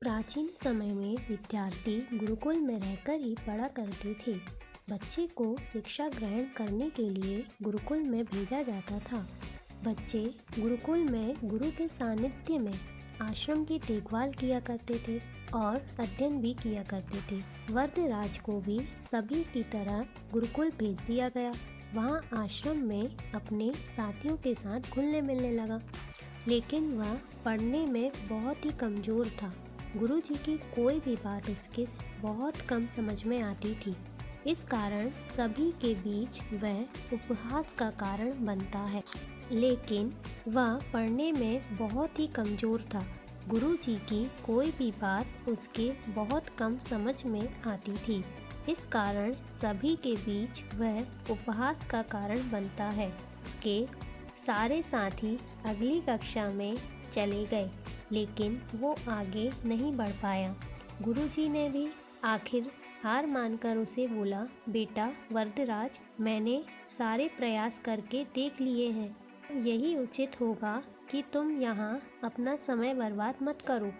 प्राचीन समय में विद्यार्थी गुरुकुल में रहकर ही पढ़ा करते थे। बच्चे को शिक्षा ग्रहण करने के लिए गुरुकुल में भेजा जाता था। बच्चे गुरुकुल में गुरु के सानिध्य में आश्रम की देखभाल किया करते थे और अध्ययन भी किया करते थे। वरदराज को भी सभी की तरह गुरुकुल भेज दिया गया। वहाँ आश्रम में अपने साथियों के साथ घुलने मिलने लगा, लेकिन वह पढ़ने में बहुत ही कमज़ोर था। गुरुजी की कोई भी बात उसके बहुत कम समझ में आती थी। इस कारण सभी के बीच वह उपहास का कारण बनता है, लेकिन वह पढ़ने में बहुत ही कमज़ोर था। गुरुजी की कोई भी बात उसके बहुत कम समझ में आती थी। इस कारण सभी के बीच वह उपहास का कारण बनता है। उसके सारे साथी अगली कक्षा में चले गए, लेकिन वो आगे नहीं बढ़ पाया। गुरुजी ने भी आखिर हार मानकर उसे बोला, बेटा वरदराज, मैंने सारे प्रयास करके देख लिए हैं। यही उचित होगा कि तुम यहाँ अपना समय बर्बाद मत करो।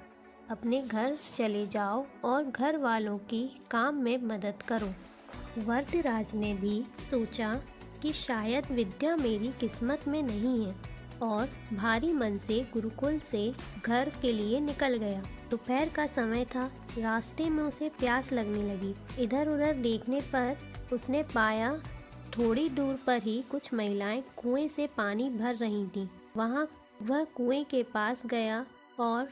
अपने घर चले जाओ और घर वालों की काम में मदद करो। वरदराज ने भी सोचा कि शायद विद्या मेरी किस्मत में नहीं है और भारी मन से गुरुकुल से घर के लिए निकल गया। दोपहर का समय था। रास्ते में उसे प्यास लगने लगी। इधर उधर देखने पर उसने पाया थोड़ी दूर पर ही कुछ महिलाएं कुएं से पानी भर रही थीं। वह कुएं के पास गया और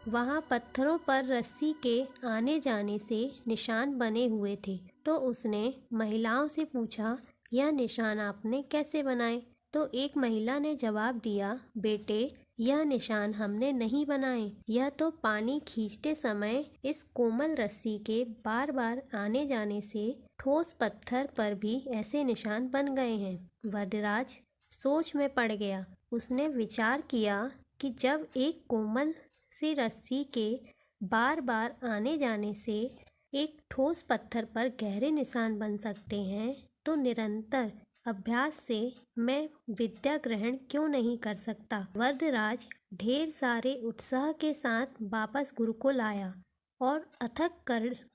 वहाँ पत्थरों पर रस्सी के आने जाने से निशान बने हुए थे। तो उसने महिलाओं से पूछा, यह निशान आपने कैसे बनाए? तो एक महिला ने जवाब दिया, बेटे, यह निशान हमने नहीं बनाए। यह तो पानी खींचते समय इस कोमल रस्सी के बार बार आने जाने से ठोस पत्थर पर भी ऐसे निशान बन गए हैं। वरदराज सोच में पड़ गया। उसने विचार किया कि जब एक कोमल सी रस्सी के बार बार आने जाने से एक ठोस पत्थर पर गहरे निशान बन सकते हैं, तो निरंतर अभ्यास से मैं विद्या ग्रहण क्यों नहीं कर सकता। वरदराज ढेर सारे उत्साह के साथ वापस गुरुकुल आया और अथक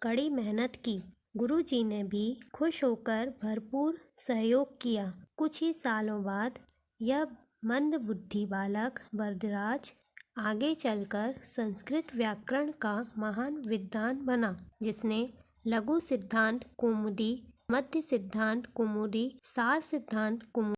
कड़ी मेहनत की। गुरुजी ने भी खुश होकर भरपूर सहयोग किया। कुछ ही सालों बाद यह मंदबुद्धि बालक वरदराज आगे चलकर संस्कृत व्याकरण का महान विद्वान बना, जिसने लघु सिद्धांत कौमुदी, मध्य सिद्धांत कौमुदी, सार सिद्धांत कौमुदी